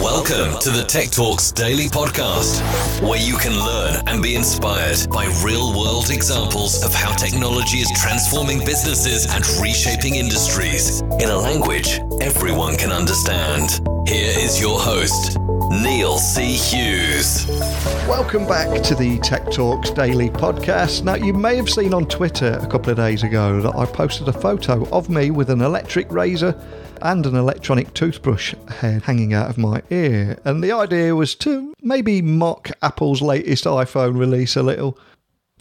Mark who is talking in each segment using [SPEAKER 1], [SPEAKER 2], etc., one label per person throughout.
[SPEAKER 1] Welcome to the Tech Talks Daily Podcast, where you can learn and be inspired by real-world examples of how technology is transforming businesses and reshaping industries in a language everyone can understand. Here is your host, Neil C. Hughes.
[SPEAKER 2] Welcome back to the Tech Talks Daily Podcast. Now, you may have seen on Twitter a couple of days ago that I posted a photo of me with an electric razor and an electronic toothbrush head hanging out of my ear. And the idea was to maybe mock Apple's latest iPhone release a little.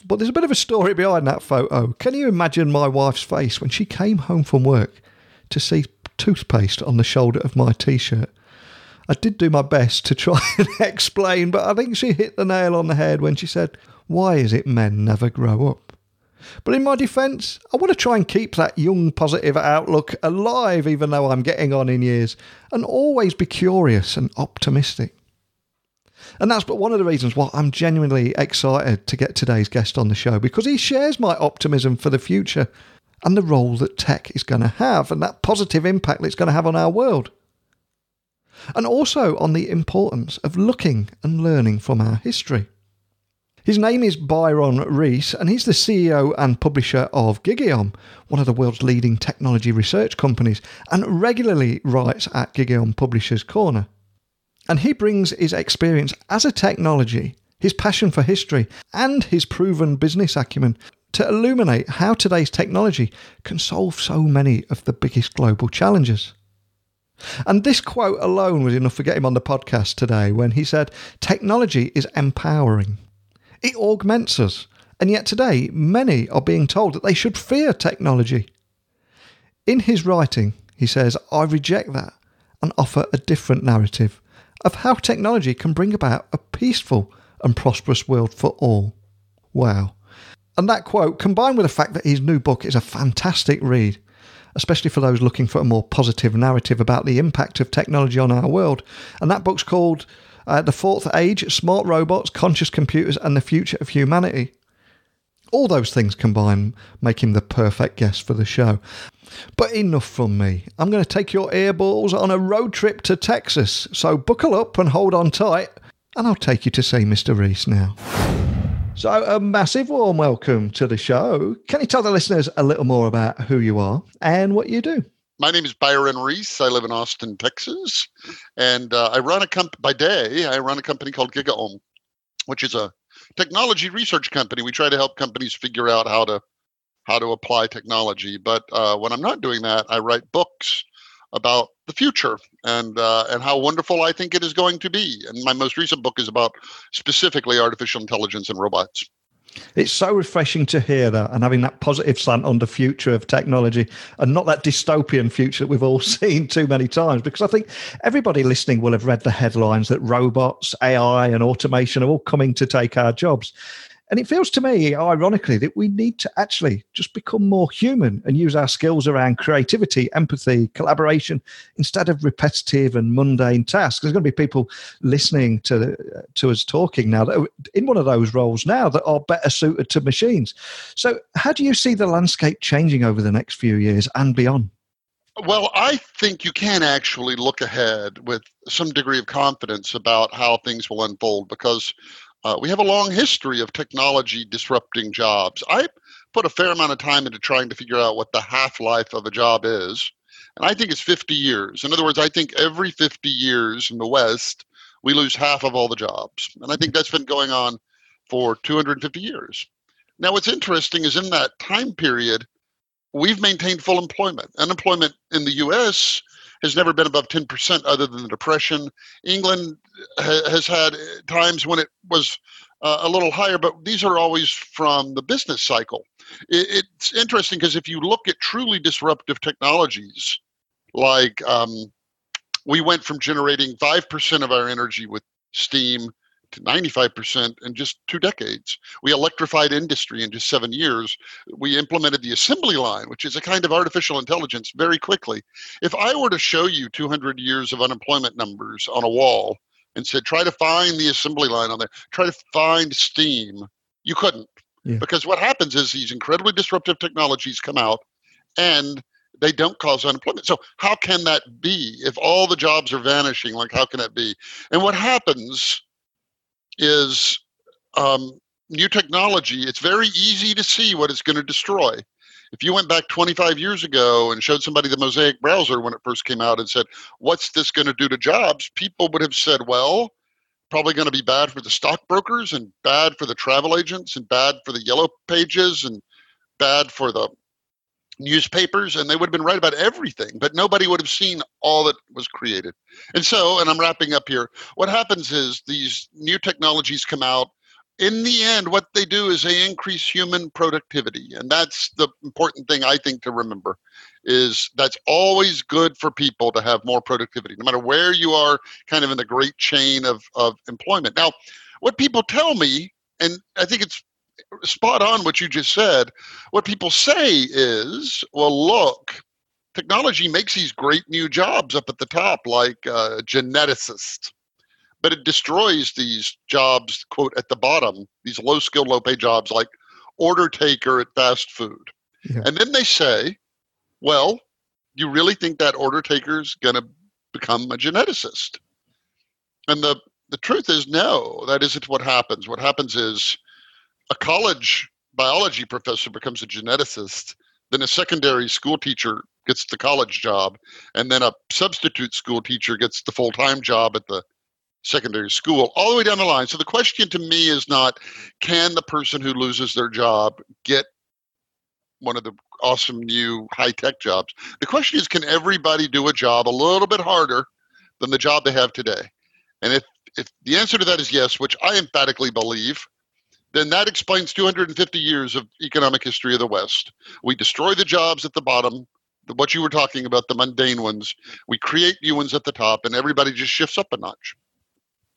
[SPEAKER 2] But there's a bit of a story behind that photo. Can you imagine my wife's face when she came home from work to see toothpaste on the shoulder of my t-shirt? I did do my best to try and explain, but I think she hit the nail on the head when she said, "Why is it men never grow up?" But in my defence, I want to try and keep that young, positive outlook alive, even though I'm getting on in years, and always be curious and optimistic. And that's one of the reasons why I'm genuinely excited to get today's guest on the show, because he shares my optimism for the future and the role that tech is going to have and that positive impact that it's going to have on our world. And also on the importance of looking and learning from our history. His name is Byron Reese, and he's the CEO and publisher of Gigaom, one of the world's leading technology research companies, and regularly writes at Gigaom Publishers Corner. And he brings his experience as a technology, his passion for history, and his proven business acumen to illuminate how today's technology can solve so many of the biggest global challenges. And this quote alone was enough to get him on the podcast today when he said, "Technology is empowering. It augments us, and yet today many are being told that they should fear technology." In his writing, he says, "I reject that and offer a different narrative of how technology can bring about a peaceful and prosperous world for all." Wow. And that quote, combined with the fact that his new book is a fantastic read, especially for those looking for a more positive narrative about the impact of technology on our world. And that book's called The Fourth Age, Smart Robots, Conscious Computers and the Future of Humanity. All those things combined make him the perfect guest for the show. But enough from me. I'm going to take your earballs on a road trip to Texas. So buckle up and hold on tight, and I'll take you to see Mr. Reese now. So a massive warm welcome to the show. Can you tell the listeners a little more about who you are and what you do?
[SPEAKER 3] My name is Byron Reese. I live in Austin, Texas, and I run a company called Gigaom, which is a technology research company. We try to help companies figure out how to apply technology. But when I'm not doing that, I write books about the future and how wonderful I think it is going to be. And my most recent book is about specifically artificial intelligence and robots.
[SPEAKER 2] It's so refreshing to hear that and having that positive slant on the future of technology and not that dystopian future that we've all seen too many times, because I think everybody listening will have read the headlines that robots, AI and automation are all coming to take our jobs. And it feels to me, ironically, that we need to actually just become more human and use our skills around creativity, empathy, collaboration, instead of repetitive and mundane tasks. There's going to be people listening to us talking now that are in one of those roles now that are better suited to machines. So how do you see the landscape changing over the next few years and beyond?
[SPEAKER 3] Well, I think you can actually look ahead with some degree of confidence about how things will unfold, because we have a long history of technology disrupting jobs. I put a fair amount of time into trying to figure out what the half-life of a job is, and I think it's 50 years. In other words, I think every 50 years in the West, we lose half of all the jobs. And I think that's been going on for 250 years. Now, what's interesting is in that time period, we've maintained full employment. Unemployment in the U.S. has never been above 10% other than the Depression. England has had times when it was a little higher, but these are always from the business cycle. It's interesting because if you look at truly disruptive technologies, like we went from generating 5% of our energy with steam to 95% in just 2 decades. We electrified industry in just 7 years. We implemented the assembly line, which is a kind of artificial intelligence, very quickly. If I were to show you 200 years of unemployment numbers on a wall and said, try to find the assembly line on there, try to find steam, you couldn't. Yeah. Because what happens is these incredibly disruptive technologies come out and they don't cause unemployment. So how can that be? If all the jobs are vanishing, like how can that be? And what happens is new technology, it's very easy to see what it's going to destroy. If you went back 25 years ago and showed somebody the Mosaic browser when it first came out and said, what's this going to do to jobs? People would have said, well, probably going to be bad for the stockbrokers and bad for the travel agents and bad for the yellow pages and bad for the newspapers, and they would have been right about everything, but nobody would have seen all that was created. And so, and I'm wrapping up here, what happens is these new technologies come out. In the end, what they do is they increase human productivity. And that's the important thing, I think, to remember, is that's always good for people to have more productivity, no matter where you are kind of in the great chain of employment. Now, what people tell me, and I think it's spot on what you just said, what people say is, well, look, technology makes these great new jobs up at the top, like geneticist. But it destroys these jobs, quote, at the bottom, these low-skilled, low-paid jobs like order taker at fast food. Yeah. And then they say, well, you really think that order taker is going to become a geneticist? And the truth is, no, that isn't what happens. What happens is a college biology professor becomes a geneticist, then a secondary school teacher gets the college job, and then a substitute school teacher gets the full-time job at the secondary school, all the way down the line. So the question to me is not, can the person who loses their job get one of the awesome new high-tech jobs? The question is, can everybody do a job a little bit harder than the job they have today? And if the answer to that is yes, which I emphatically believe, then that explains 250 years of economic history of the West. We destroy the jobs at the bottom, what you were talking about, the mundane ones. We create new ones at the top, and everybody just shifts up a notch.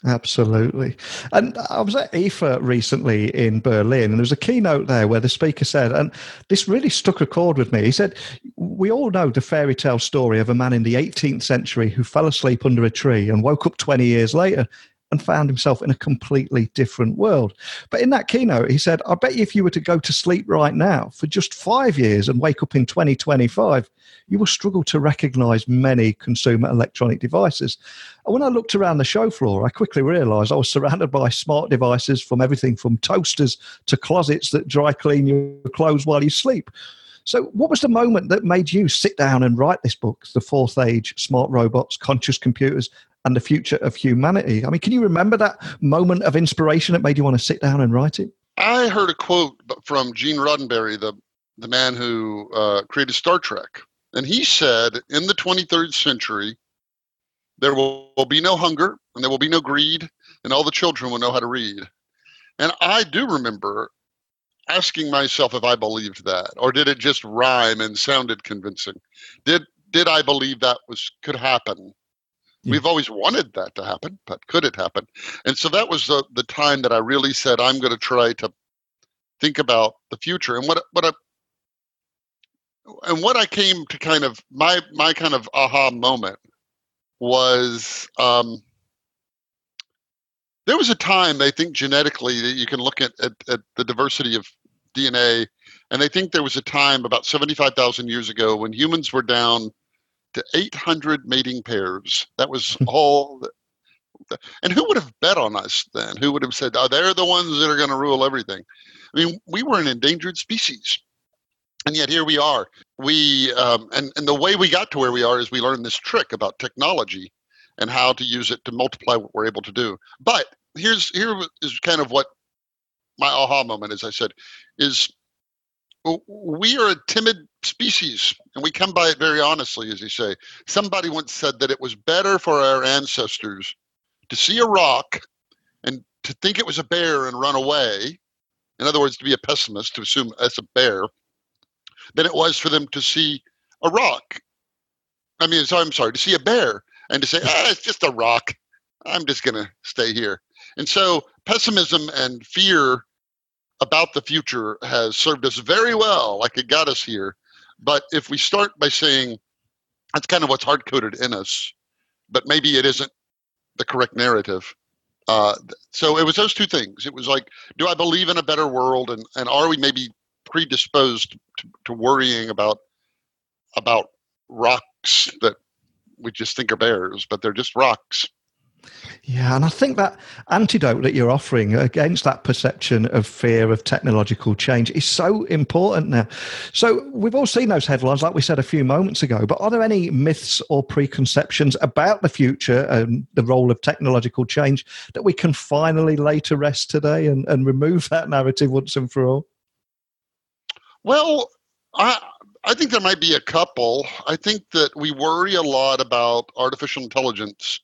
[SPEAKER 2] Absolutely. And I was at IFA recently in Berlin, and there was a keynote there where the speaker said, and this really struck a chord with me. He said, we all know the fairy tale story of a man in the 18th century who fell asleep under a tree and woke up 20 years later and found himself in a completely different world. But in that keynote, he said, I bet you if you were to go to sleep right now for just 5 years and wake up in 2025, you will struggle to recognize many consumer electronic devices. And when I looked around the show floor, I quickly realized I was surrounded by smart devices, from everything from toasters to closets that dry clean your clothes while you sleep. So what was the moment that made you sit down and write this book, The Fourth Age, Smart Robots, Conscious Computers, and the Future of Humanity? I mean, can you remember that moment of inspiration that made you want to sit down and write it?
[SPEAKER 3] I heard a quote from Gene Roddenberry, the man who created Star Trek. And he said, in the 23rd century, there will be no hunger and there will be no greed, and all the children will know how to read. And I do remember asking myself if I believed that, or did it just rhyme and sounded convincing? Did I believe that could happen? Yeah. We've always wanted that to happen, but could it happen? And so that was the time that I really said, I'm going to try to think about the future. And what I came to kind of my kind of aha moment was there was a time, they think genetically, that you can look at the diversity of DNA, and they think there was a time about 75,000 years ago when humans were down to 800 mating pairs. That was all. And who would have bet on us then? Who would have said, oh, they're the ones that are going to rule everything? I mean, we were an endangered species. And yet here we are. And the way we got to where we are is we learned this trick about technology and how to use it to multiply what we're able to do. But here is kind of what my aha moment, as I said, is we are a timid species, and we come by it very honestly, as you say. Somebody once said that it was better for our ancestors to see a rock and to think it was a bear and run away. In other words, to be a pessimist, to assume that's a bear, than it was for them to see a rock. To see a bear and to say, it's just a rock. I'm just going to stay here. And so pessimism and fear about the future has served us very well, like it got us here. But if we start by saying, that's kind of what's hard-coded in us, but maybe it isn't the correct narrative. So it was those two things. It was like, do I believe in a better world? And are we maybe predisposed to worrying about rocks that we just think are bears, but they're just rocks.
[SPEAKER 2] Yeah, and I think that antidote that you're offering against that perception of fear of technological change is so important now. So we've all seen those headlines, like we said a few moments ago, but are there any myths or preconceptions about the future and the role of technological change that we can finally lay to rest today and remove that narrative once and for all?
[SPEAKER 3] Well, I think there might be a couple. I think that we worry a lot about artificial intelligence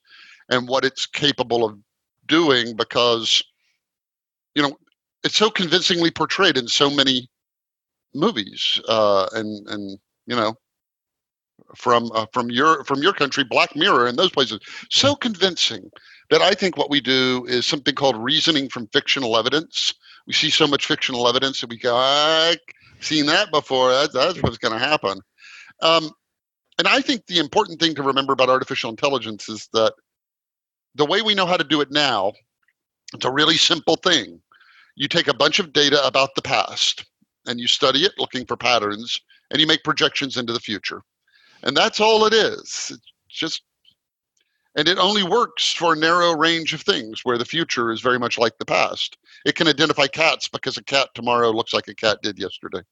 [SPEAKER 3] and what it's capable of doing because, it's so convincingly portrayed in so many movies, and from your country, Black Mirror, and those places, so convincing that I think what we do is something called reasoning from fictional evidence. We see so much fictional evidence that we go, I've seen that before. That's what's going to happen. And I think the important thing to remember about artificial intelligence is that the way we know how to do it now, it's a really simple thing. You take a bunch of data about the past and you study it looking for patterns and you make projections into the future. And that's all it is. And it only works for a narrow range of things where the future is very much like the past. It can identify cats because a cat tomorrow looks like a cat did yesterday.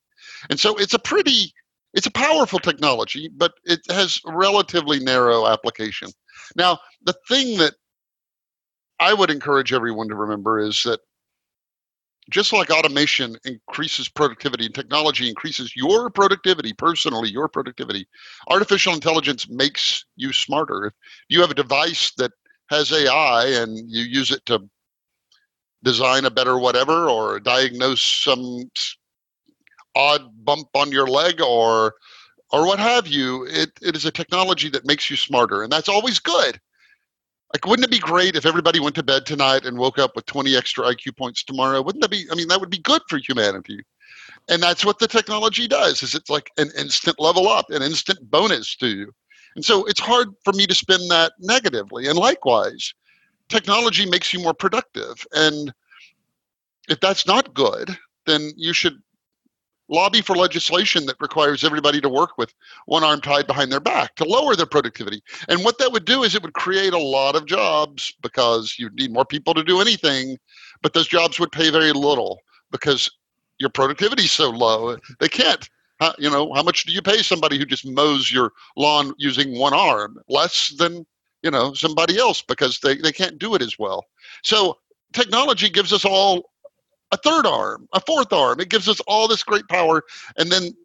[SPEAKER 3] And so it's a powerful technology, but it has relatively narrow application. Now, the thing that I would encourage everyone to remember is that just like automation increases productivity and technology increases your productivity, personally, your productivity, artificial intelligence makes you smarter. If you have a device that has AI and you use it to design a better whatever or diagnose some odd bump on your leg or what have you, it is a technology that makes you smarter. And that's always good. Like, wouldn't it be great if everybody went to bed tonight and woke up with 20 extra IQ points tomorrow? Wouldn't that be, that would be good for humanity. And that's what the technology does, is it's like an instant level up, an instant bonus to you. And so it's hard for me to spin that negatively. And likewise, technology makes you more productive. And if that's not good, then you should lobby for legislation that requires everybody to work with one arm tied behind their back to lower their productivity. And what that would do is it would create a lot of jobs because you need more people to do anything, but those jobs would pay very little because your productivity is so low. They can't, how much do you pay somebody who just mows your lawn using one arm? Less than, somebody else because they can't do it as well. So technology gives us all a third arm, a fourth arm. It gives us all this great power. And then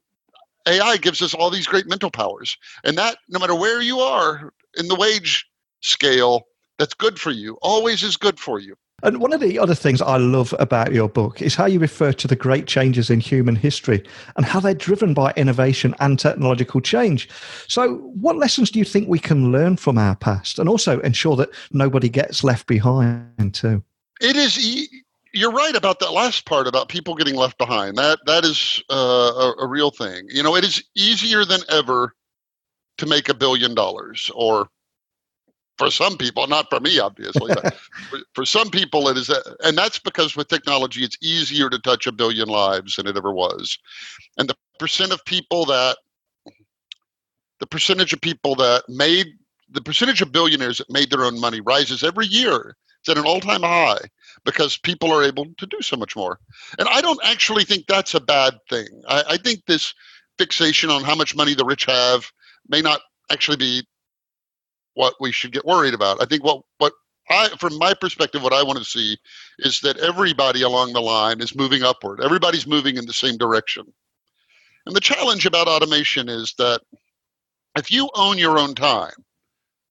[SPEAKER 3] AI gives us all these great mental powers. And that, no matter where you are in the wage scale, that's good for you, always is good for you.
[SPEAKER 2] And one of the other things I love about your book is how you refer to the great changes in human history and how they're driven by innovation and technological change. So what lessons do you think we can learn from our past and also ensure that nobody gets left behind too?
[SPEAKER 3] It is... You're right about that last part about people getting left behind. That is a real thing. It is easier than ever to make $1 billion, or for some people, not for me, obviously, but for some people it is. And that's because with technology, it's easier to touch 1 billion lives than it ever was. And the percentage of billionaires that made their own money rises every year. It's at an all-time high because people are able to do so much more. And I don't actually think that's a bad thing. I think this fixation on how much money the rich have may not actually be what we should get worried about. I think from my perspective, what I want to see is that everybody along the line is moving upward. Everybody's moving in the same direction. And the challenge about automation is that if you own your own time,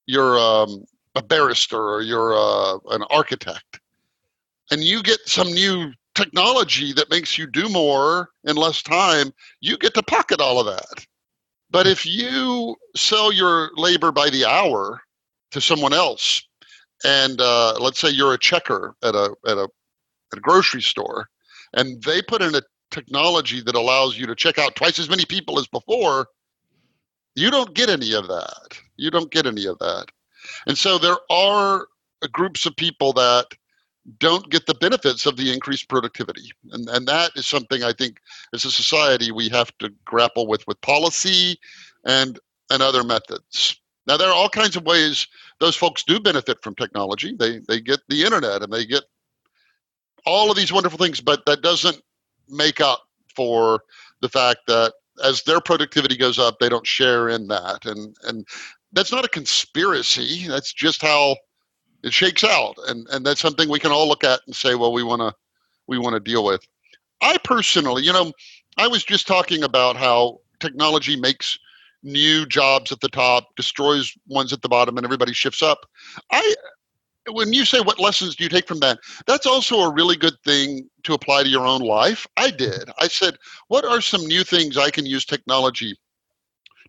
[SPEAKER 3] you're a barrister or you're an architect, and you get some new technology that makes you do more in less time, you get to pocket all of that. But if you sell your labor by the hour to someone else, and let's say you're a checker at a grocery store, and they put in a technology that allows you to check out twice as many people as before, you don't get any of that. You don't get any of that. And so there are groups of people that don't get the benefits of the increased productivity. And that is something I think as a society we have to grapple with policy and and other methods. Now, there are all kinds of ways those folks do benefit from technology. They get the internet and they get all of these wonderful things, but that doesn't make up for the fact that as their productivity goes up, they don't share in that. And that's not a conspiracy. That's just how it shakes out. And that's something we can all look at and say, well, we want to deal with. I personally, I was just talking about how technology makes new jobs at the top, destroys ones at the bottom, and everybody shifts up. When you say what lessons do you take from that, that's also a really good thing to apply to your own life. I did. I said, what are some new things I can use technology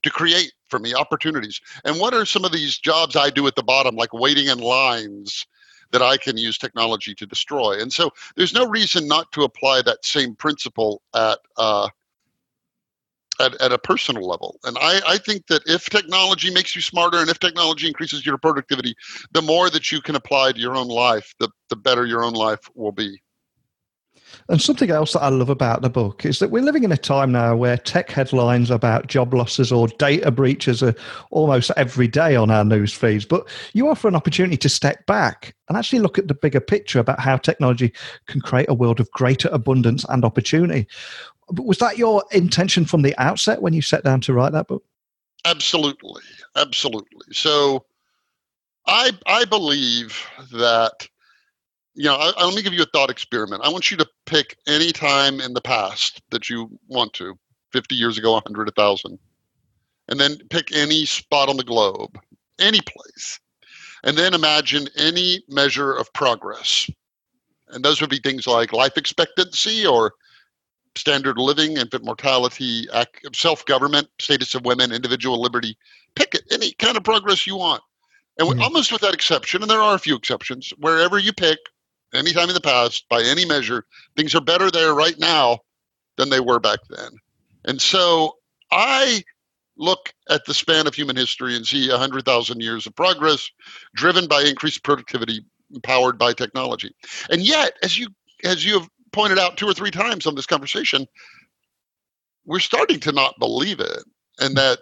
[SPEAKER 3] to create for me, opportunities? And what are some of these jobs I do at the bottom, like waiting in lines, that I can use technology to destroy? And so there's no reason not to apply that same principle at a personal level. And I think that if technology makes you smarter and if technology increases your productivity, the more that you can apply to your own life, the better your own life will be.
[SPEAKER 2] And something else that I love about the book is that we're living in a time now where tech headlines about job losses or data breaches are almost every day on our news feeds. But you offer an opportunity to step back and actually look at the bigger picture about how technology can create a world of greater abundance and opportunity. But was that your intention from the outset when you sat down to write that book?
[SPEAKER 3] Absolutely. So I believe that, let me give you a thought experiment. I want you to pick any time in the past that you want to, 50 years ago, 100, 1,000, and then pick any spot on the globe, any place, and then imagine any measure of progress. And those would be things like life expectancy or standard of living, infant mortality, self-government, status of women, individual liberty. Pick it, any kind of progress you want. And almost without exception, and there are a few exceptions, wherever you pick, anytime in the past, by any measure, things are better there right now than they were back then. And so I look at the span of human history and see 100,000 years of progress driven by increased productivity, empowered by technology. And yet, as you have pointed out 2 or 3 times on this conversation, we're starting to not believe it. And that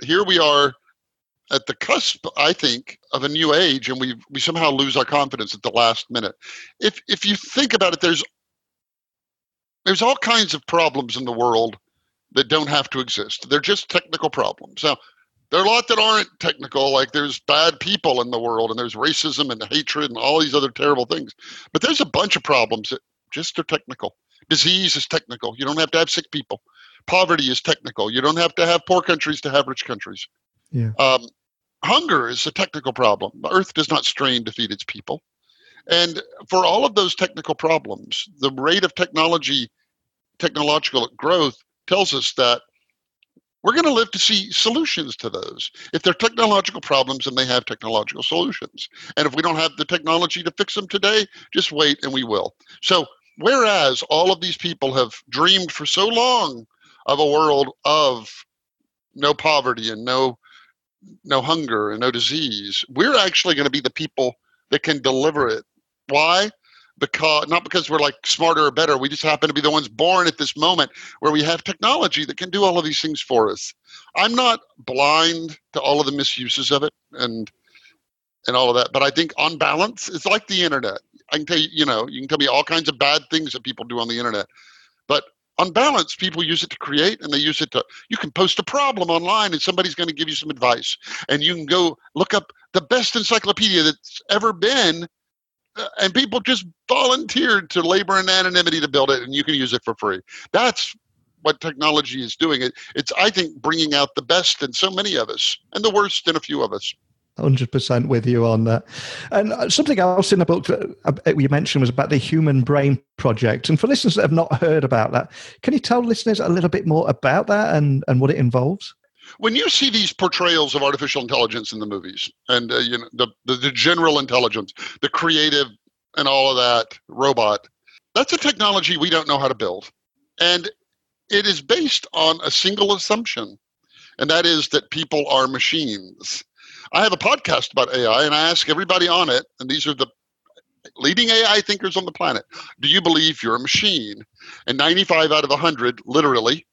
[SPEAKER 3] here we are at the cusp, I think, of a new age, and we somehow lose our confidence at the last minute. If you think about it, there's all kinds of problems in the world that don't have to exist. They're just technical problems. Now, there are a lot that aren't technical, like there's bad people in the world, and there's racism and hatred and all these other terrible things. But there's a bunch of problems that just are technical. Disease is technical. You don't have to have sick people. Poverty is technical. You don't have to have poor countries to have rich countries.
[SPEAKER 2] Yeah.
[SPEAKER 3] Hunger is a technical problem. The earth does not strain to feed its people. And for all of those technical problems, the rate of technological growth tells us that we're going to live to see solutions to those. If they're technological problems, then they have technological solutions. And if we don't have the technology to fix them today, just wait and we will. So whereas all of these people have dreamed for so long of a world of no poverty and no hunger and no disease, we're actually going to be the people that can deliver it. Why? Not because we're like smarter or better. We just happen to be the ones born at this moment where we have technology that can do all of these things for us. I'm not blind to all of the misuses of it and all of that, but I think on balance, it's like the internet. I can tell you, you can tell me all kinds of bad things that people do on the internet, but on balance, people use it to create, and they use it you can post a problem online and somebody's going to give you some advice, and you can go look up the best encyclopedia that's ever been, and people just volunteered to labor in anonymity to build it, and you can use it for free. That's what technology is doing. It's, I think, bringing out the best in so many of us and the worst in a few of us.
[SPEAKER 2] 100% with you on that. And something else in the book that you mentioned was about the Human Brain Project. And for listeners that have not heard about that, can you tell listeners a little bit more about that and what it involves?
[SPEAKER 3] When you see these portrayals of artificial intelligence in the movies and the general intelligence, the creative and all of that robot, that's a technology we don't know how to build. And it is based on a single assumption, and that is that people are machines. I have a podcast about AI, and I ask everybody on it, and these are the leading AI thinkers on the planet, do you believe you're a machine? And 95 out of 100 literally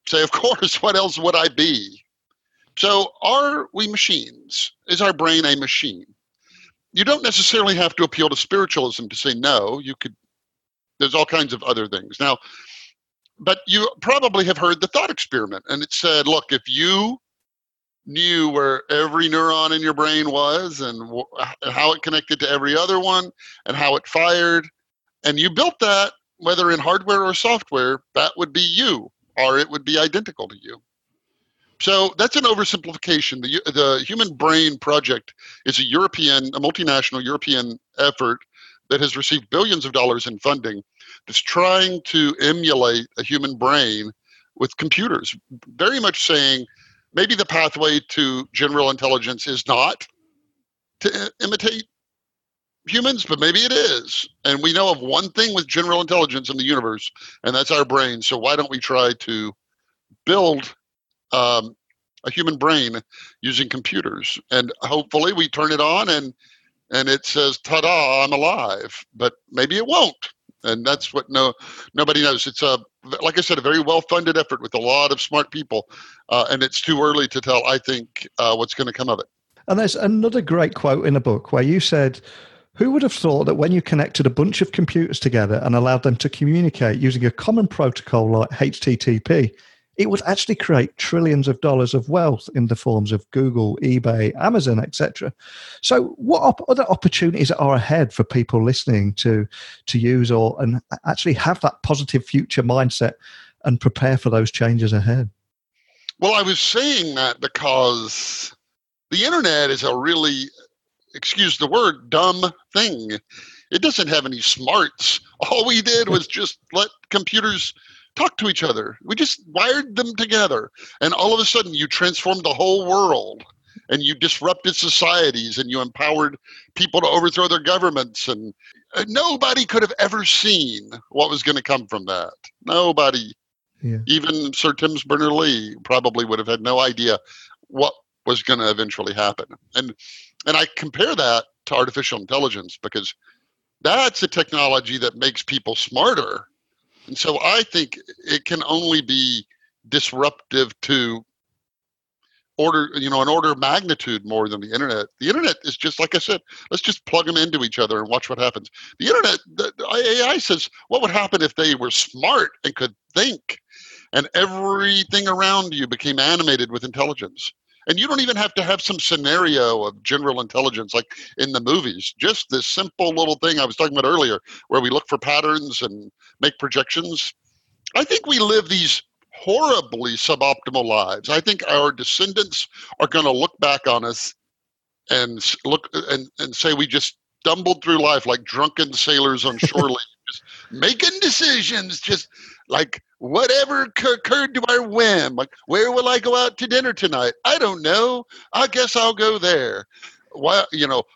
[SPEAKER 3] say, of course, what else would I be? So are we machines? Is our brain a machine? You don't necessarily have to appeal to spiritualism to say no. There's all kinds of other things. Now, but you probably have heard the thought experiment, and it said, look, if you knew where every neuron in your brain was and how it connected to every other one and how it fired, and you built that, whether in hardware or software, that would be you, or it would be identical to you. So that's an oversimplification. The Human Brain Project is a multinational European effort that has received billions of dollars in funding that's trying to emulate a human brain with computers, very much saying maybe the pathway to general intelligence is not to imitate humans, but maybe it is. And we know of one thing with general intelligence in the universe, and that's our brain. So why don't we try to build a human brain using computers? And hopefully we turn it on and it says, ta-da, I'm alive. But maybe it won't. And that's what nobody knows. It's like I said, a very well-funded effort with a lot of smart people. And it's too early to tell, I think, what's going to come of it.
[SPEAKER 2] And there's another great quote in the book where you said, who would have thought that when you connected a bunch of computers together and allowed them to communicate using a common protocol like HTTP, it would actually create trillions of dollars of wealth in the forms of Google, eBay, Amazon, etc. So what other opportunities are ahead for people listening to use and actually have that positive future mindset and prepare for those changes ahead?
[SPEAKER 3] Well, I was saying that because the internet is a really, excuse the word, dumb thing. It doesn't have any smarts. All we did was just let computers talk to each other. We just wired them together. And all of a sudden you transformed the whole world and you disrupted societies and you empowered people to overthrow their governments. And nobody could have ever seen what was going to come from that. Nobody. Yeah. Even Sir Tim Berners-Lee probably would have had no idea what was going to eventually happen. And I compare that to artificial intelligence because that's a technology that makes people smarter. And so I think it can only be disruptive to an order of magnitude more than the internet. The internet is just, like I said, let's just plug them into each other and watch what happens. The internet, the AI says, what would happen if they were smart and could think and everything around you became animated with intelligence? And you don't even have to have some scenario of general intelligence like in the movies. Just this simple little thing I was talking about earlier where we look for patterns and make projections. I think we live these horribly suboptimal lives. I think our descendants are going to look back on us and look and say we just stumbled through life like drunken sailors on shore leave, just making decisions, just like whatever occurred to our whim. Like, where will I go out to dinner tonight? I don't know. I guess I'll go there. Why,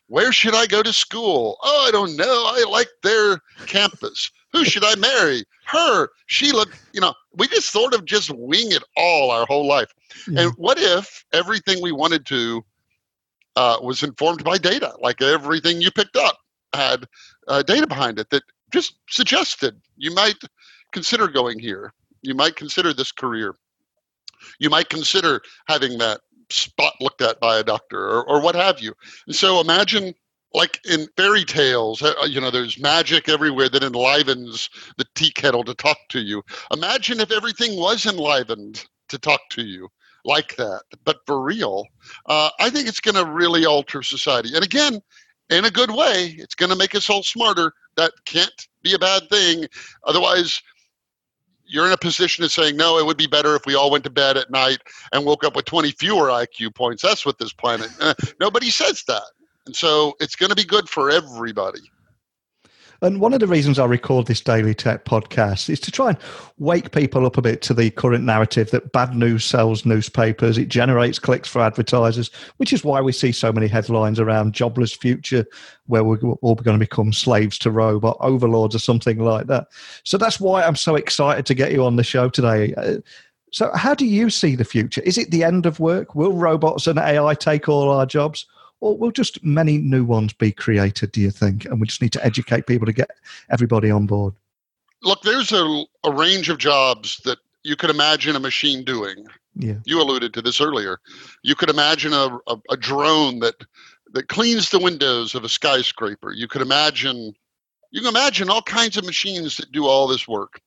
[SPEAKER 3] where should I go to school? Oh, I don't know. I like their campus. Who should I marry? Her. She looked, we just sort of just wing it all our whole life. Mm-hmm. And what if everything we wanted to was informed by data? Like everything you picked up had data behind it that just suggested you might consider going here. You might consider this career. You might consider having that spot looked at by a doctor or what have you. And so imagine, like in fairy tales, there's magic everywhere that enlivens the tea kettle to talk to you. Imagine if everything was enlivened to talk to you like that, but for real. I think it's going to really alter society. And again, in a good way, it's going to make us all smarter. That can't be a bad thing. Otherwise, you're in a position of saying, no, it would be better if we all went to bed at night and woke up with 20 fewer IQ points. That's what this planet, nobody says that. And so it's going to be good for everybody.
[SPEAKER 2] And one of the reasons I record this Daily Tech podcast is to try and wake people up a bit to the current narrative that bad news sells newspapers, it generates clicks for advertisers, which is why we see so many headlines around jobless future where we're all going to become slaves to robot overlords or something like that. So that's why I'm so excited to get you on the show today. So how do you see the future? Is it the end of work? Will robots and AI take all our jobs? Or will just many new ones be created, do you think? And we just need to educate people to get everybody on board.
[SPEAKER 3] Look, there's a range of jobs that you could imagine a machine doing.
[SPEAKER 2] Yeah.
[SPEAKER 3] You alluded to this earlier. You could imagine a drone that cleans the windows of a skyscraper. You can imagine all kinds of machines that do all this work.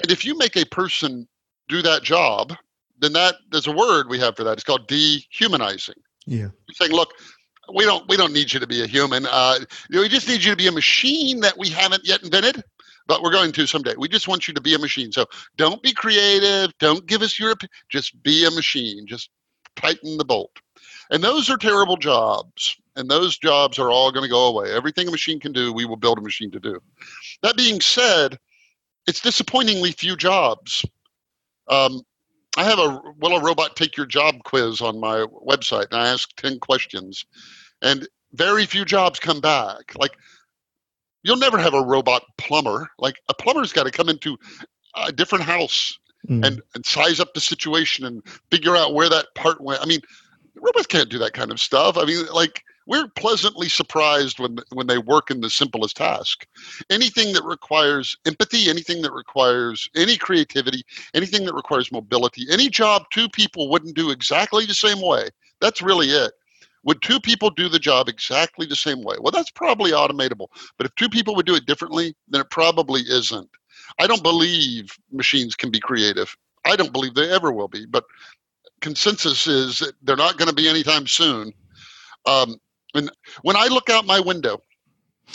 [SPEAKER 3] And if you make a person do that job, then there's a word we have for that. It's called dehumanizing.
[SPEAKER 2] Yeah.
[SPEAKER 3] You're saying, look, we don't need you to be a human. We just need you to be a machine that we haven't yet invented, but we're going to someday. We just want you to be a machine. So don't be creative. Don't give us your opinion. Just be a machine. Just tighten the bolt. And those are terrible jobs. And those jobs are all going to go away. Everything a machine can do, we will build a machine to do. That being said, it's disappointingly few jobs. I have a Will a Robot Take Your Job quiz on my website, and I ask 10 questions. And very few jobs come back. Like, you'll never have a robot plumber. Like, a plumber's got to come into a different house and size up the situation and figure out where that part went. I mean, robots can't do that kind of stuff. I mean, like, we're pleasantly surprised when they work in the simplest task. Anything that requires empathy, anything that requires any creativity, anything that requires mobility, any job two people wouldn't do exactly the same way. That's really it. Would two people do the job exactly the same way? Well, that's probably automatable. But if two people would do it differently, then it probably isn't. I don't believe machines can be creative. I don't believe they ever will be. But consensus is that they're not going to be anytime soon. And when I look out my window,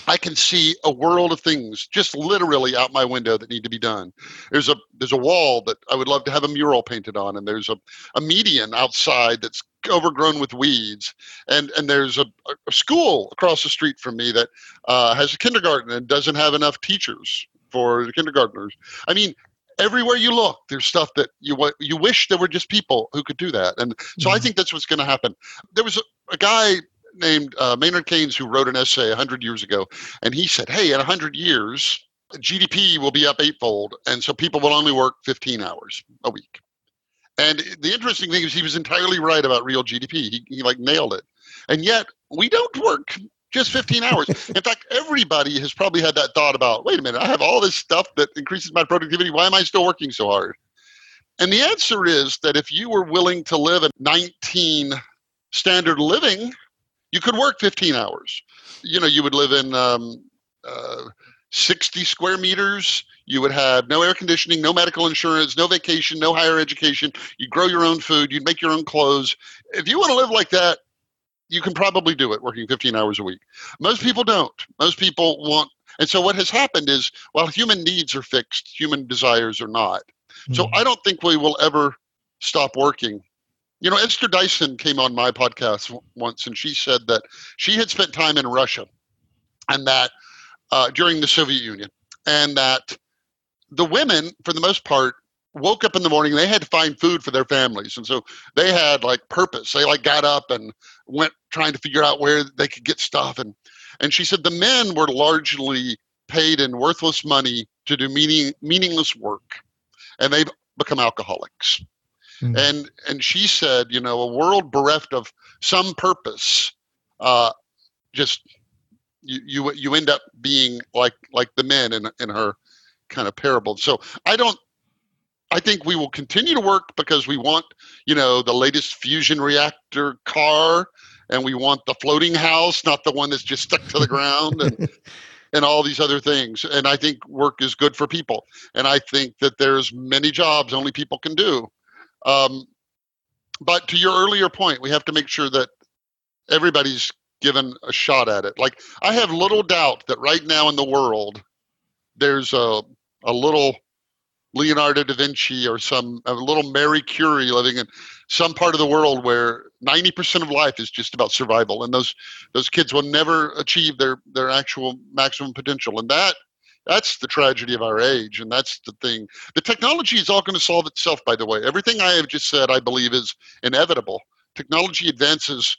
[SPEAKER 3] I can see a world of things just literally out my window that need to be done. There's a wall that I would love to have a mural painted on, and there's a median outside that's overgrown with weeds, and there's a school across the street from me that has a kindergarten and doesn't have enough teachers for the kindergartners. I mean, everywhere you look, there's stuff that you wish there were just people who could do that. And so I think that's what's going to happen. There was a guy named Maynard Keynes who wrote an essay 100 years ago, and he said, hey, in 100 years, GDP will be up eightfold, and so people will only work 15 hours a week. And the interesting thing is he was entirely right about real GDP. He like nailed it. And yet we don't work just 15 hours. In fact, everybody has probably had that thought about, wait a minute, I have all this stuff that increases my productivity. Why am I still working so hard? And the answer is that if you were willing to live at 19 standard living, you could work 15 hours. You know, you would live in 60 square meters. You would have no air conditioning, no medical insurance, no vacation, no higher education. You'd grow your own food. You'd make your own clothes. If you want to live like that, you can probably do it working 15 hours a week. Most people don't. Most people want. And so what has happened is, while human needs are fixed, human desires are not. So I don't think we will ever stop working. You know, Esther Dyson came on my podcast once, and she said that she had spent time in Russia, and that during the Soviet Union, and that the women, for the most part, woke up in the morning, they had to find food for their families. And so they had like purpose. They like got up and went trying to figure out where they could get stuff. And she said the men were largely paid in worthless money to do meaningless work, and they've become alcoholics. And she said, you know, a world bereft of some purpose, just you end up being like the men in her kind of parable. So I think we will continue to work because we want, you know, the latest fusion reactor car, and we want the floating house, not the one that's just stuck to the ground, and all these other things. And I think work is good for people. And I think that there's many jobs only people can do. But to your earlier point, we have to make sure that everybody's given a shot at it. Like, I have little doubt that right now in the world, there's a little Leonardo da Vinci or a little Marie Curie living in some part of the world where 90% of life is just about survival. And those kids will never achieve their actual maximum potential. And that's the tragedy of our age. And that's the thing. The technology is all going to solve itself, by the way. Everything I have just said, I believe, is inevitable. Technology advances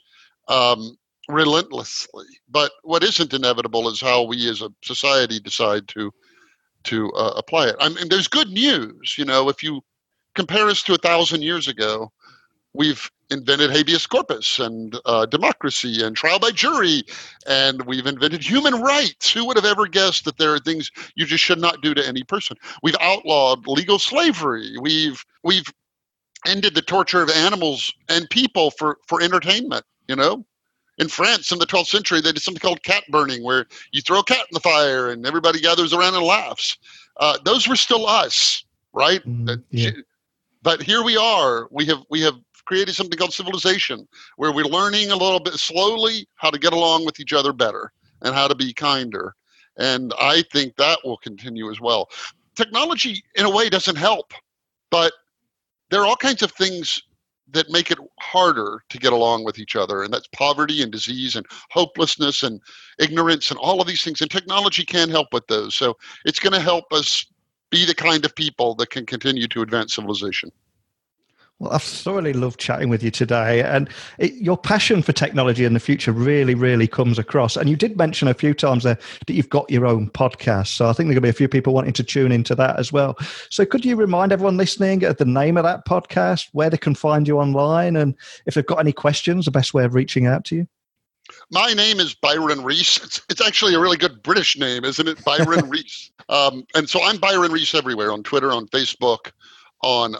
[SPEAKER 3] relentlessly. But what isn't inevitable is how we as a society decide to apply it. I mean, there's good news. You know, if you compare us to 1,000 years ago, we've invented habeas corpus and democracy and trial by jury, and we've invented human rights. Who would have ever guessed that there are things you just should not do to any person? We've outlawed legal slavery. We've ended the torture of animals and people for entertainment, In France in the 12th century, they did something called cat burning, where you throw a cat in the fire and everybody gathers around and laughs. Those were still us, right?
[SPEAKER 2] Yeah.
[SPEAKER 3] But here we are. We have created something called civilization, where we're learning a little bit slowly how to get along with each other better and how to be kinder. And I think that will continue as well. Technology, in a way, doesn't help, but there are all kinds of things that make it harder to get along with each other. And that's poverty and disease and hopelessness and ignorance and all of these things. And technology can help with those. So it's going to help us be the kind of people that can continue to advance civilization.
[SPEAKER 2] Well, I've thoroughly loved chatting with you today. And your passion for technology in the future really, really comes across. And you did mention a few times there that you've got your own podcast. So I think there are going to be a few people wanting to tune into that as well. So could you remind everyone listening of the name of that podcast, where they can find you online, and if they've got any questions, the best way of reaching out to you?
[SPEAKER 3] My name is Byron Reese. It's actually a really good British name, isn't it? Byron Reese. And so I'm Byron Reese everywhere, on Twitter, on Facebook, on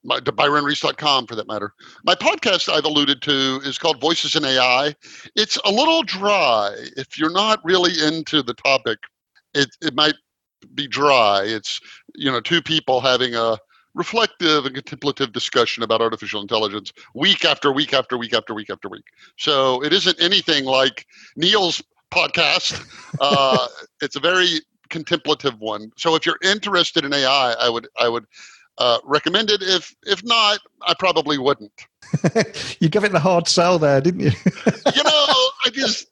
[SPEAKER 3] ByronReese.com for that matter. My podcast I've alluded to is called Voices in AI. It's a little dry. If you're not really into the topic, it might be dry. It's, two people having a reflective and contemplative discussion about artificial intelligence week after week after week after week after week. So it isn't anything like Neil's podcast. It's a very contemplative one. So if you're interested in AI, I would recommend it. If not, I probably wouldn't.
[SPEAKER 2] You gave it the hard sell there, didn't you?
[SPEAKER 3] I just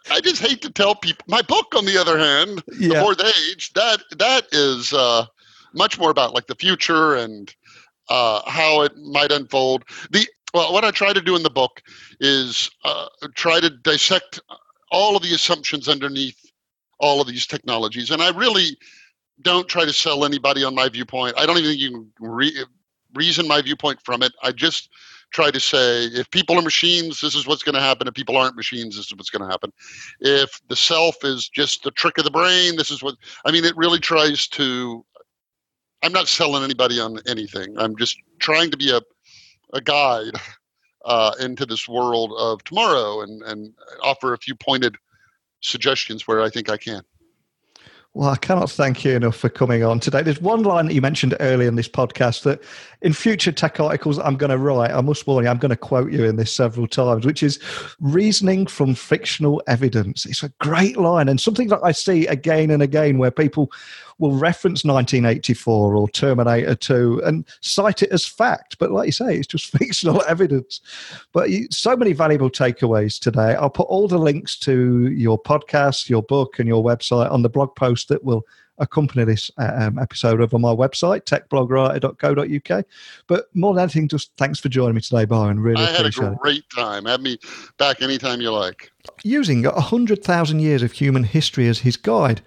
[SPEAKER 3] hate to tell people. My book, on the other hand, The Fourth Age, that is much more about like the future and how it might unfold. What I try to do in the book is try to dissect all of the assumptions underneath all of these technologies, and I really don't try to sell anybody on my viewpoint. I don't even think you can reason my viewpoint from it. I just try to say, if people are machines, this is what's going to happen. If people aren't machines, this is what's going to happen. If the self is just a trick of the brain, this is what, it really tries to, I'm not selling anybody on anything. I'm just trying to be a guide into this world of tomorrow and offer a few pointed suggestions where I think I can.
[SPEAKER 2] Well, I cannot thank you enough for coming on today. There's one line that you mentioned earlier in this podcast that in future tech articles I'm going to write, I must warn you, I'm going to quote you in this several times, which is reasoning from fictional evidence. It's a great line, and something that I see again and again where people will reference 1984 or Terminator 2 and cite it as fact. But like you say, it's just fictional evidence. But so many valuable takeaways today. I'll put all the links to your podcast, your book, and your website on the blog post that will accompany this episode over my website, techblogwriter.co.uk. But more than anything, just thanks for joining me today, Byron. Really appreciate it.
[SPEAKER 3] I had a great time. Have me back anytime you like.
[SPEAKER 2] Using 100,000 years of human history as his guide,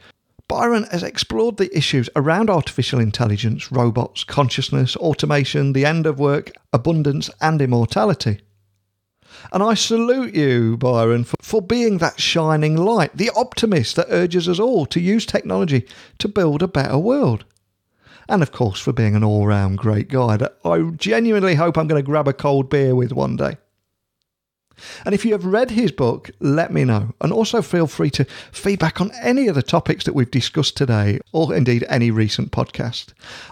[SPEAKER 2] Byron has explored the issues around artificial intelligence, robots, consciousness, automation, the end of work, abundance, and immortality. And I salute you, Byron, for being that shining light, the optimist that urges us all to use technology to build a better world. And of course, for being an all-round great guy that I genuinely hope I'm going to grab a cold beer with one day. And if you have read his book, let me know. And also feel free to feedback on any of the topics that we've discussed today, or indeed any recent podcast.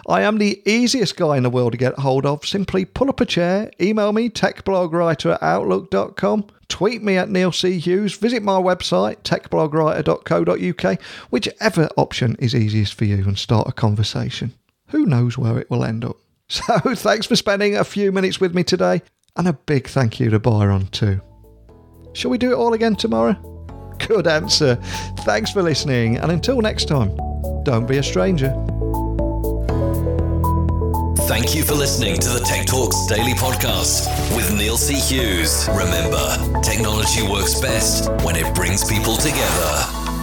[SPEAKER 2] I am the easiest guy in the world to get hold of. Simply pull up a chair, email me, techblogwriter@outlook.com, tweet me at Neil C. Hughes, visit my website, techblogwriter.co.uk, whichever option is easiest for you, and start a conversation. Who knows where it will end up? So thanks for spending a few minutes with me today. And a big thank you to Byron too. Shall we do it all again tomorrow? Good answer. Thanks for listening, and until next time, don't be a stranger.
[SPEAKER 1] Thank you for listening to the Tech Talks Daily Podcast with Neil C. Hughes. Remember, technology works best when it brings people together.